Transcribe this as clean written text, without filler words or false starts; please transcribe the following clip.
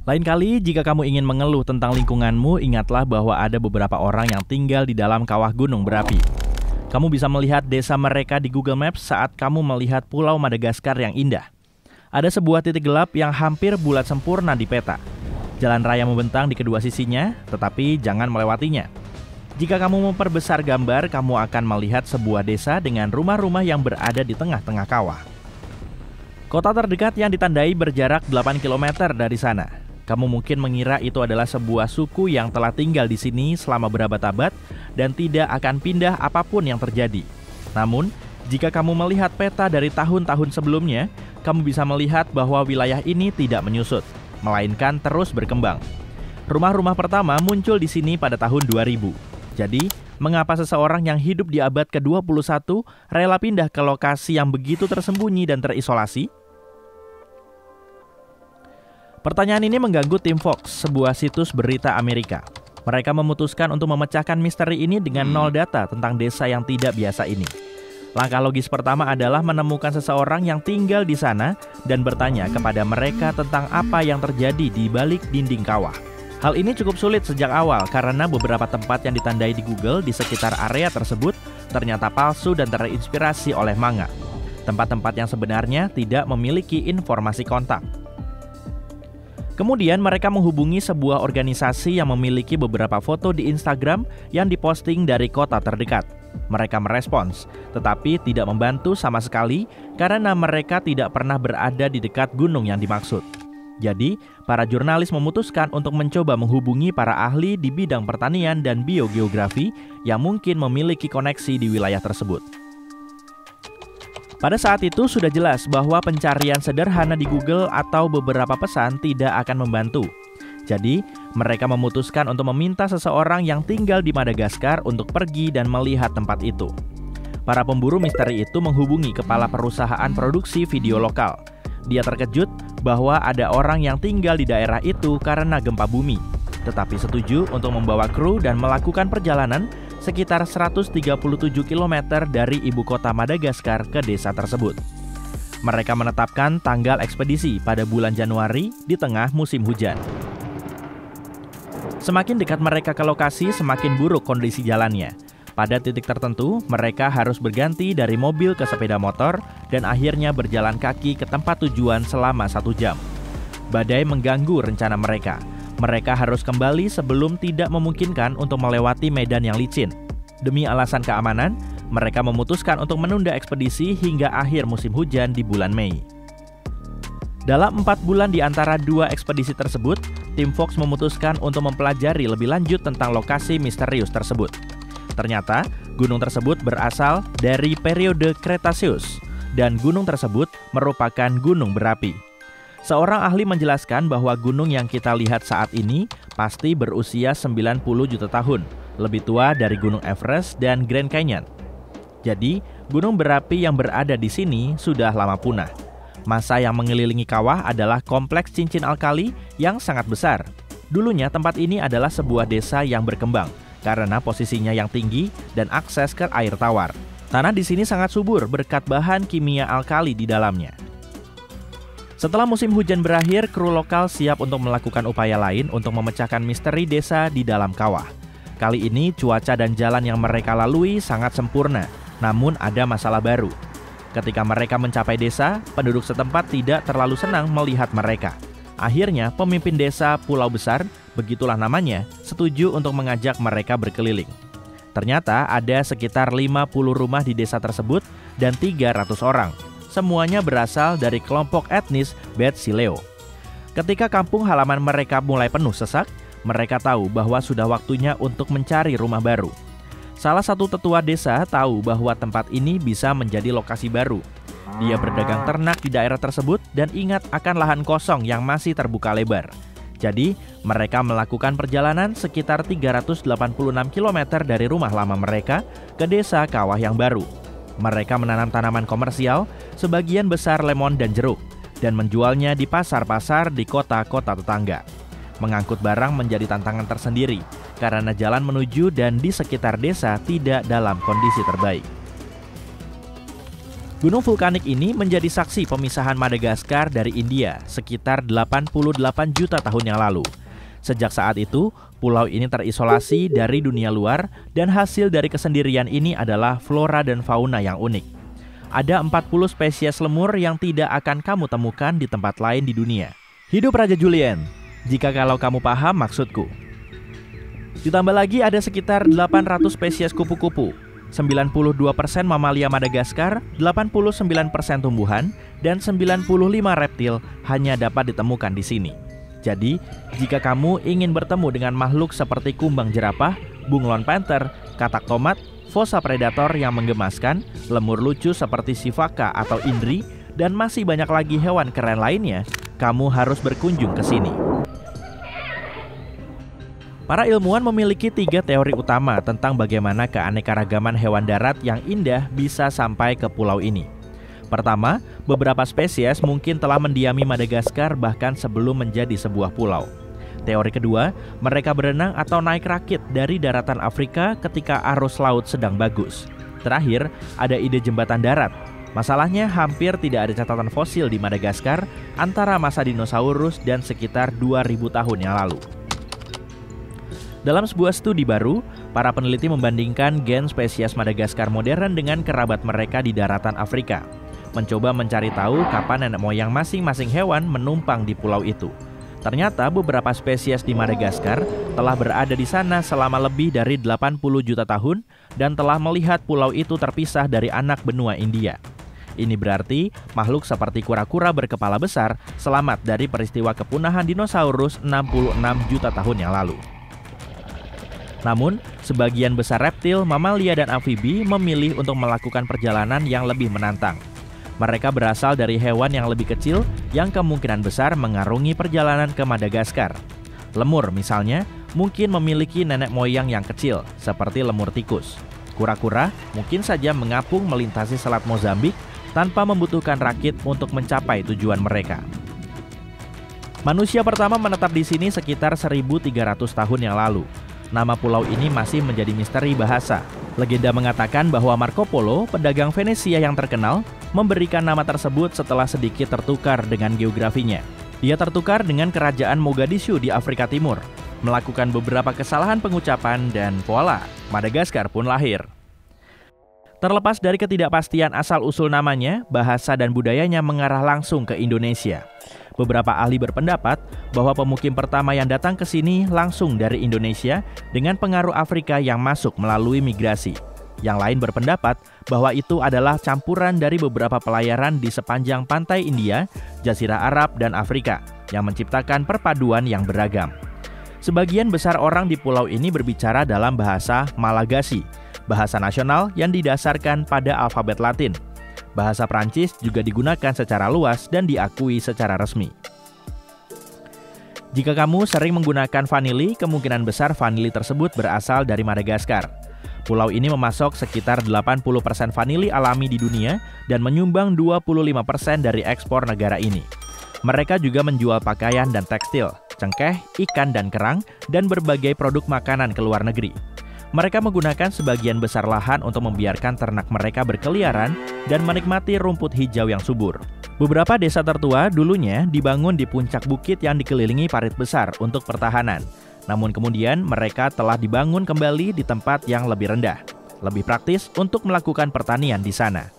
Lain kali, jika kamu ingin mengeluh tentang lingkunganmu, ingatlah bahwa ada beberapa orang yang tinggal di dalam kawah gunung berapi. Kamu bisa melihat desa mereka di Google Maps saat kamu melihat Pulau Madagaskar yang indah. Ada sebuah titik gelap yang hampir bulat sempurna di peta. Jalan raya membentang di kedua sisinya, tetapi jangan melewatinya. Jika kamu memperbesar gambar, kamu akan melihat sebuah desa dengan rumah-rumah yang berada di tengah-tengah kawah. Kota terdekat yang ditandai berjarak 8 km dari sana. Kamu mungkin mengira itu adalah sebuah suku yang telah tinggal di sini selama berabad-abad dan tidak akan pindah apapun yang terjadi. Namun, jika kamu melihat peta dari tahun-tahun sebelumnya, kamu bisa melihat bahwa wilayah ini tidak menyusut, melainkan terus berkembang. Rumah-rumah pertama muncul di sini pada tahun 2000. Jadi, mengapa seseorang yang hidup di abad ke-21 rela pindah ke lokasi yang begitu tersembunyi dan terisolasi? Pertanyaan ini mengganggu tim Fox, sebuah situs berita Amerika. Mereka memutuskan untuk memecahkan misteri ini dengan nol data tentang desa yang tidak biasa ini. Langkah logis pertama adalah menemukan seseorang yang tinggal di sana dan bertanya kepada mereka tentang apa yang terjadi di balik dinding kawah. Hal ini cukup sulit sejak awal karena beberapa tempat yang ditandai di Google di sekitar area tersebut ternyata palsu dan terinspirasi oleh manga. Tempat-tempat yang sebenarnya tidak memiliki informasi kontak. Kemudian mereka menghubungi sebuah organisasi yang memiliki beberapa foto di Instagram yang diposting dari kota terdekat. Mereka merespons, tetapi tidak membantu sama sekali karena mereka tidak pernah berada di dekat gunung yang dimaksud. Jadi, para jurnalis memutuskan untuk mencoba menghubungi para ahli di bidang pertanian dan biogeografi yang mungkin memiliki koneksi di wilayah tersebut. Pada saat itu sudah jelas bahwa pencarian sederhana di Google atau beberapa pesan tidak akan membantu. Jadi, mereka memutuskan untuk meminta seseorang yang tinggal di Madagaskar untuk pergi dan melihat tempat itu. Para pemburu misteri itu menghubungi kepala perusahaan produksi video lokal. Dia terkejut bahwa ada orang yang tinggal di daerah itu karena gempa bumi, tetapi setuju untuk membawa kru dan melakukan perjalanan sekitar 137 km dari ibu kota Madagaskar ke desa tersebut. Mereka menetapkan tanggal ekspedisi pada bulan Januari di tengah musim hujan. Semakin dekat mereka ke lokasi, semakin buruk kondisi jalannya. Pada titik tertentu, mereka harus berganti dari mobil ke sepeda motor dan akhirnya berjalan kaki ke tempat tujuan selama 1 jam. Badai mengganggu rencana mereka. Mereka harus kembali sebelum tidak memungkinkan untuk melewati medan yang licin. Demi alasan keamanan, mereka memutuskan untuk menunda ekspedisi hingga akhir musim hujan di bulan Mei. Dalam 4 bulan di antara 2 ekspedisi tersebut, tim Fox memutuskan untuk mempelajari lebih lanjut tentang lokasi misterius tersebut. Ternyata, gunung tersebut berasal dari periode Cretaceous, dan gunung tersebut merupakan gunung berapi. Seorang ahli menjelaskan bahwa gunung yang kita lihat saat ini pasti berusia 90 juta tahun, lebih tua dari Gunung Everest dan Grand Canyon. Jadi, gunung berapi yang berada di sini sudah lama punah. Masa yang mengelilingi kawah adalah kompleks cincin alkali yang sangat besar. Dulunya tempat ini adalah sebuah desa yang berkembang karena posisinya yang tinggi dan akses ke air tawar. Tanah di sini sangat subur berkat bahan kimia alkali di dalamnya. Setelah musim hujan berakhir, kru lokal siap untuk melakukan upaya lain untuk memecahkan misteri desa di dalam kawah. Kali ini cuaca dan jalan yang mereka lalui sangat sempurna, namun ada masalah baru. Ketika mereka mencapai desa, penduduk setempat tidak terlalu senang melihat mereka. Akhirnya, pemimpin desa Pulau Besar, begitulah namanya, setuju untuk mengajak mereka berkeliling. Ternyata ada sekitar 50 rumah di desa tersebut dan 300 orang. Semuanya berasal dari kelompok etnis Betsileo. Ketika kampung halaman mereka mulai penuh sesak, mereka tahu bahwa sudah waktunya untuk mencari rumah baru. Salah satu tetua desa tahu bahwa tempat ini bisa menjadi lokasi baru. Dia berdagang ternak di daerah tersebut dan ingat akan lahan kosong yang masih terbuka lebar. Jadi, mereka melakukan perjalanan sekitar 386 km dari rumah lama mereka ke desa kawah yang baru. Mereka menanam tanaman komersial, sebagian besar lemon dan jeruk, dan menjualnya di pasar-pasar di kota-kota tetangga. Mengangkut barang menjadi tantangan tersendiri, karena jalan menuju dan di sekitar desa tidak dalam kondisi terbaik. Gunung vulkanik ini menjadi saksi pemisahan Madagaskar dari India sekitar 88 juta tahun yang lalu. Sejak saat itu, pulau ini terisolasi dari dunia luar dan hasil dari kesendirian ini adalah flora dan fauna yang unik. Ada 40 spesies lemur yang tidak akan kamu temukan di tempat lain di dunia. Hidup Raja Julien, jika kalau kamu paham maksudku. Ditambah lagi ada sekitar 800 spesies kupu-kupu, 92% mamalia Madagaskar, 89% tumbuhan, dan 95 reptil hanya dapat ditemukan di sini. Jadi, jika kamu ingin bertemu dengan makhluk seperti kumbang jerapah, bunglon panther, katak tomat, fossa predator yang menggemaskan, lemur lucu seperti sifaka atau indri, dan masih banyak lagi hewan keren lainnya, kamu harus berkunjung ke sini. Para ilmuwan memiliki 3 teori utama tentang bagaimana keanekaragaman hewan darat yang indah bisa sampai ke pulau ini. Pertama, beberapa spesies mungkin telah mendiami Madagaskar bahkan sebelum menjadi sebuah pulau. Teori kedua, mereka berenang atau naik rakit dari daratan Afrika ketika arus laut sedang bagus. Terakhir, ada ide jembatan darat. Masalahnya hampir tidak ada catatan fosil di Madagaskar antara masa dinosaurus dan sekitar 2000 tahun yang lalu. Dalam sebuah studi baru, para peneliti membandingkan gen spesies Madagaskar modern dengan kerabat mereka di daratan Afrika, mencoba mencari tahu kapan nenek moyang masing-masing hewan menumpang di pulau itu. Ternyata beberapa spesies di Madagaskar telah berada di sana selama lebih dari 80 juta tahun dan telah melihat pulau itu terpisah dari anak benua India. Ini berarti makhluk seperti kura-kura berkepala besar selamat dari peristiwa kepunahan dinosaurus 66 juta tahun yang lalu. Namun, sebagian besar reptil, mamalia, dan amfibi memilih untuk melakukan perjalanan yang lebih menantang. Mereka berasal dari hewan yang lebih kecil yang kemungkinan besar mengarungi perjalanan ke Madagaskar. Lemur misalnya mungkin memiliki nenek moyang yang kecil seperti lemur tikus. Kura-kura mungkin saja mengapung melintasi selat Mozambik tanpa membutuhkan rakit untuk mencapai tujuan mereka. Manusia pertama menetap di sini sekitar 1300 tahun yang lalu. Nama pulau ini masih menjadi misteri bahasa. Legenda mengatakan bahwa Marco Polo, pedagang Venesia yang terkenal, memberikan nama tersebut setelah sedikit tertukar dengan geografinya. Dia tertukar dengan kerajaan Mogadishu di Afrika Timur, melakukan beberapa kesalahan pengucapan dan voila, Madagaskar pun lahir. Terlepas dari ketidakpastian asal-usul namanya, bahasa dan budayanya mengarah langsung ke Indonesia. Beberapa ahli berpendapat bahwa pemukim pertama yang datang ke sini langsung dari Indonesia dengan pengaruh Afrika yang masuk melalui migrasi. Yang lain berpendapat bahwa itu adalah campuran dari beberapa pelayaran di sepanjang pantai India, Jazirah Arab, dan Afrika yang menciptakan perpaduan yang beragam. Sebagian besar orang di pulau ini berbicara dalam bahasa Malagasy, bahasa nasional yang didasarkan pada alfabet Latin. Bahasa Prancis juga digunakan secara luas dan diakui secara resmi. Jika kamu sering menggunakan vanili, kemungkinan besar vanili tersebut berasal dari Madagaskar. Pulau ini memasok sekitar 80% vanili alami di dunia dan menyumbang 25% dari ekspor negara ini. Mereka juga menjual pakaian dan tekstil, cengkeh, ikan dan kerang, dan berbagai produk makanan ke luar negeri. Mereka menggunakan sebagian besar lahan untuk membiarkan ternak mereka berkeliaran dan menikmati rumput hijau yang subur. Beberapa desa tertua dulunya dibangun di puncak bukit yang dikelilingi parit besar untuk pertahanan. Namun kemudian mereka telah dibangun kembali di tempat yang lebih rendah, lebih praktis untuk melakukan pertanian di sana.